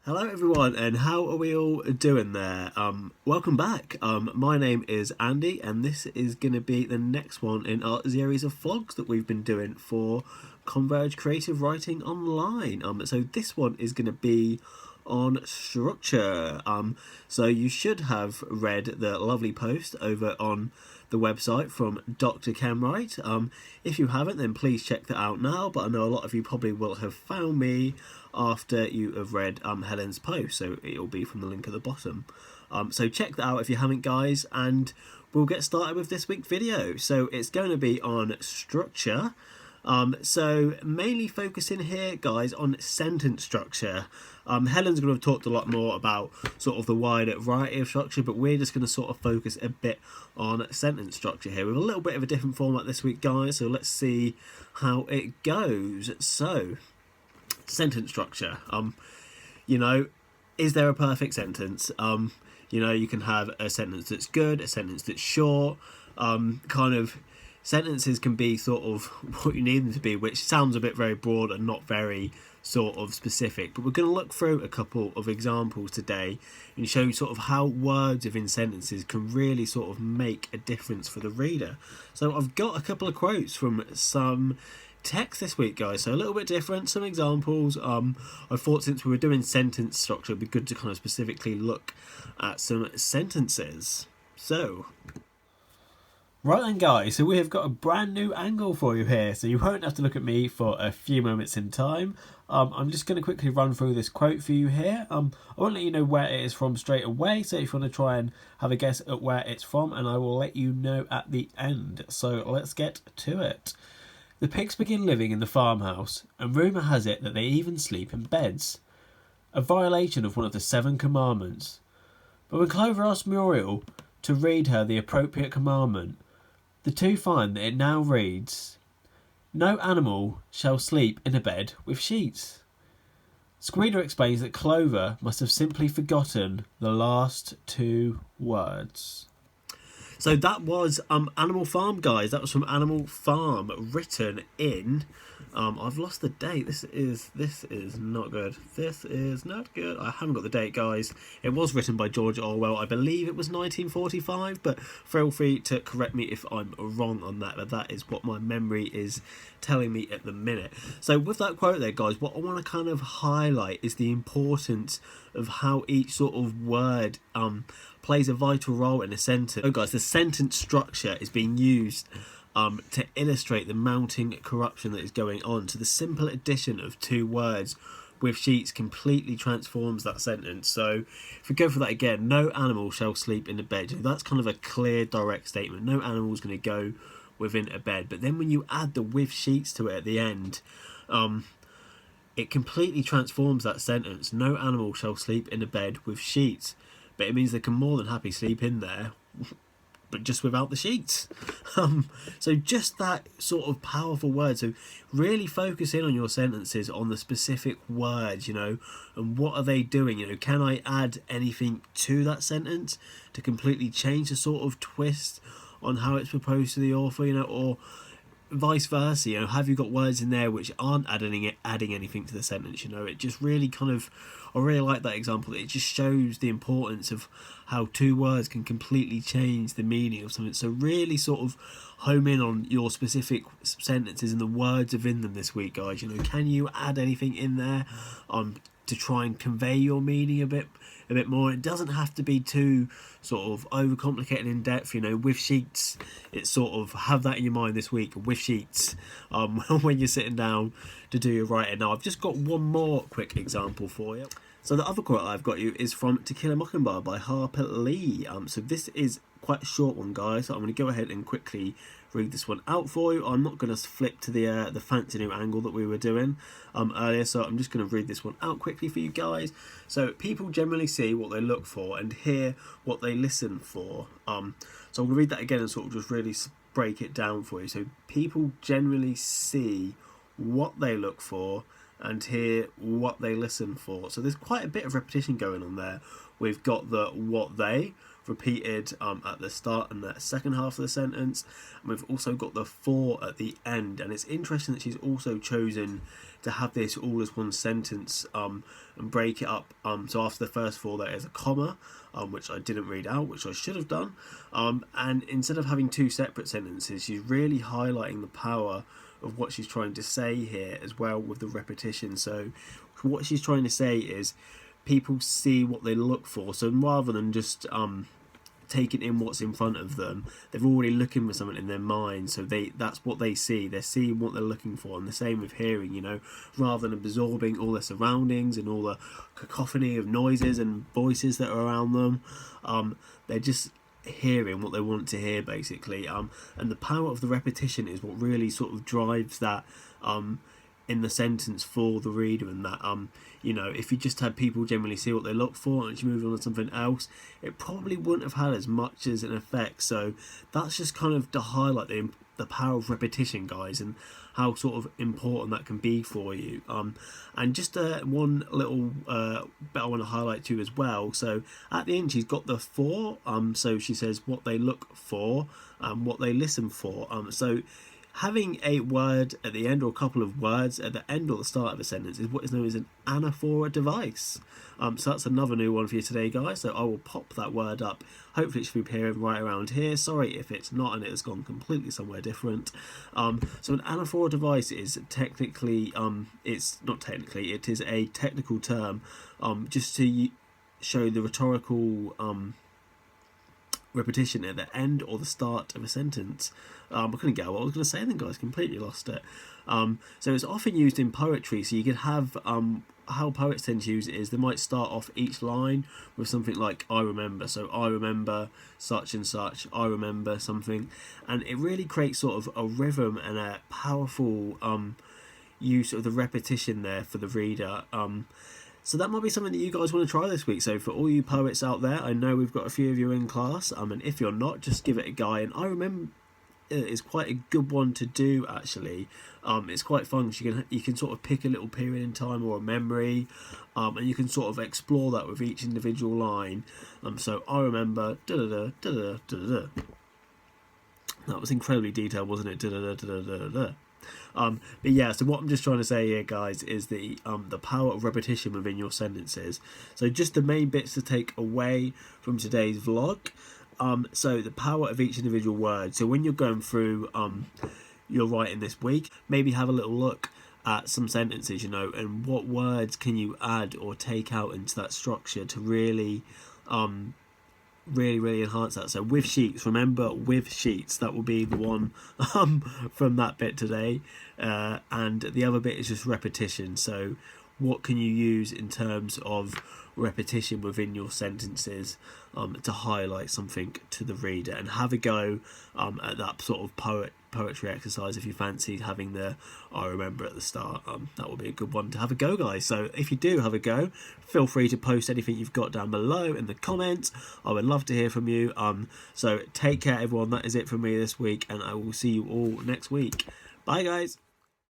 Hello everyone, and how are we all doing there? Welcome back. My name is Andy, and this is going to be the next one in our series of vlogs that we've been doing for Converge Creative Writing Online. So this one is going to be on structure. So you should have read the lovely post over on the website from Dr. Kenwright. If you haven't, then please check that out now, but I know a lot of you probably will have found me after you have read Helen's post, so it'll be from the link at the bottom. So check that out if you haven't, guys, and we'll get started with this week's video. So it's going to be on structure. So mainly focusing here, guys, on sentence structure. Helen's going to have talked a lot more about sort of the wider variety of structure, but we're just going to sort of focus a bit on sentence structure here with a little bit of a different format this week, guys. So let's see how it goes. So sentence structure. You know, is there a perfect sentence? You know, you can have a sentence that's good, a sentence that's short, kind of. Sentences can be sort of what you need them to be, which sounds a bit very broad and not very sort of specific. But we're going to look through a couple of examples today and show you sort of how words within sentences can really sort of make a difference for the reader. So I've got a couple of quotes from some text this week, guys, so a little bit different, some examples. I thought since we were doing sentence structure, it'd be good to kind of specifically look at some sentences. So right then, guys, so we have got a brand new angle for you here, so you won't have to look at me for a few moments in time. I'm just going to quickly run through this quote for you here. I won't let you know where it is from straight away, so if you want to try and have a guess at where it's from, and I will let you know at the end. So let's get to it. The pigs begin living in the farmhouse, and rumour has it that they even sleep in beds, a violation of one of the 7 commandments. But when Clover asks Muriel to read her the appropriate commandment, the two find that it now reads, "No animal shall sleep in a bed with sheets." Squealer explains that Clover must have simply forgotten the last 2 words. So that was Animal Farm, guys. That was from Animal Farm, written in I've lost the date. This is not good. This is not good. I haven't got the date, guys. It was written by George Orwell. I believe it was 1945, but feel free to correct me if I'm wrong on that. But that is what my memory is telling me at the minute. So with that quote there, guys, what I want to kind of highlight is the importance of how each sort of word plays a vital role in a sentence. So, guys, the sentence structure is being used to illustrate the mounting corruption that is going on. So the simple addition of 2 words with sheets completely transforms that sentence. So if we go for that again, no animal shall sleep in a bed. That's kind of a clear, direct statement. No animal is going to go within a bed. But then when you add the with sheets to it at the end, it completely transforms that sentence. No animal shall sleep in a bed with sheets. But it means they can more than happy sleep in there, but just without the sheets. So just that sort of powerful word. So really focus in on your sentences, on the specific words, you know, and what are they doing? You know, can I add anything to that sentence to completely change the sort of twist on how it's proposed to the author, you know, or vice versa, you know, have you got words in there which aren't adding anything to the sentence? You know, it just really kind of, I really like that example. It just shows the importance of how 2 words can completely change the meaning of something. So really sort of home in on your specific sentences and the words within them this week, guys. You know, can you add anything in there to try and convey your meaning a bit more? It doesn't have to be too sort of overcomplicated in depth, you know. With sheets, it's sort of have that in your mind this week, with sheets, when you're sitting down to do your writing. Now I've just got one more quick example for you. So the other quote I've got you is from To Kill a Mockingbird by Harper Lee. So this is quite a short one, guys, so I'm going to go ahead and quickly read this one out for you. I'm not going to flip to the fancy new angle that we were doing earlier, so I'm just going to read this one out quickly for you guys. So people generally see what they look for and hear what they listen for. So I'm going to read that again and sort of just really break it down for you. So people generally see what they look for and hear what they listen for. So there's quite a bit of repetition going on there. We've got the what they repeated at the start and the second half of the sentence, and we've also got the for at the end. And it's interesting that she's also chosen to have this all as one sentence and break it up. So after the first for, there is a comma, which I didn't read out, which I should have done. And instead of having two separate sentences, she's really highlighting the power of what she's trying to say here as well with the repetition. So what she's trying to say is people see what they look for. So rather than just taking in what's in front of them, they're already looking for something in their mind, so that's what they see. They're seeing what they're looking for. And the same with hearing, you know, rather than absorbing all their surroundings and all the cacophony of noises and voices that are around them, they're just hearing what they want to hear, basically. And the power of the repetition is what really sort of drives that in the sentence for the reader. And that you know, if you just had people generally see what they look for and you moved on to something else, it probably wouldn't have had as much as an effect. So that's just kind of to highlight the power of repetition, guys, and how sort of important that can be for you. And just one little bit I want to highlight too as well. So at the end she's got the for, so she says what they look for and what they listen for. So having a word at the end, or a couple of words at the end or the start of a sentence, is what is known as an anaphora device. So that's another new one for you today, guys. So I will pop that word up. Hopefully it should be appearing right around here. Sorry if it's not and it has gone completely somewhere different. So an anaphora device is technically, it's not technically, it is a technical term just to show the rhetorical repetition at the end or the start of a sentence. I couldn't get what I was going to say then, guys. Completely lost it. So it's often used in poetry. So you could have how poets tend to use it is they might start off each line with something like I remember. So I remember such and such. I remember something, and it really creates sort of a rhythm and a powerful use of the repetition there for the reader. So that might be something that you guys want to try this week. So for all you poets out there, I know we've got a few of you in class. And if you're not, just give it a go. And I remember it's quite a good one to do, actually. It's quite fun. You can sort of pick a little period in time or a memory, and you can sort of explore that with each individual line. So I remember da da da da da da. That was incredibly detailed, wasn't it? Da da da da da da. But yeah, so what I'm just trying to say here, guys, is the power of repetition within your sentences. So just the main bits to take away from today's vlog. So the power of each individual word. So when you're going through your writing this week, maybe have a little look at some sentences, you know, and what words can you add or take out into that structure to really really enhance that. So with sheets, remember, with sheets, that will be the one from that bit today, and the other bit is just repetition. So what can you use in terms of repetition within your sentences to highlight something to the reader, and have a go at that sort of poetry exercise if you fancy having the I remember at the start. That will be a good one to have a go, guys. So if you do have a go, feel free to post anything you've got down below in the comments. I would love to hear from you. So take care, everyone. That is it from me this week, and I will see you all next week. Bye, guys.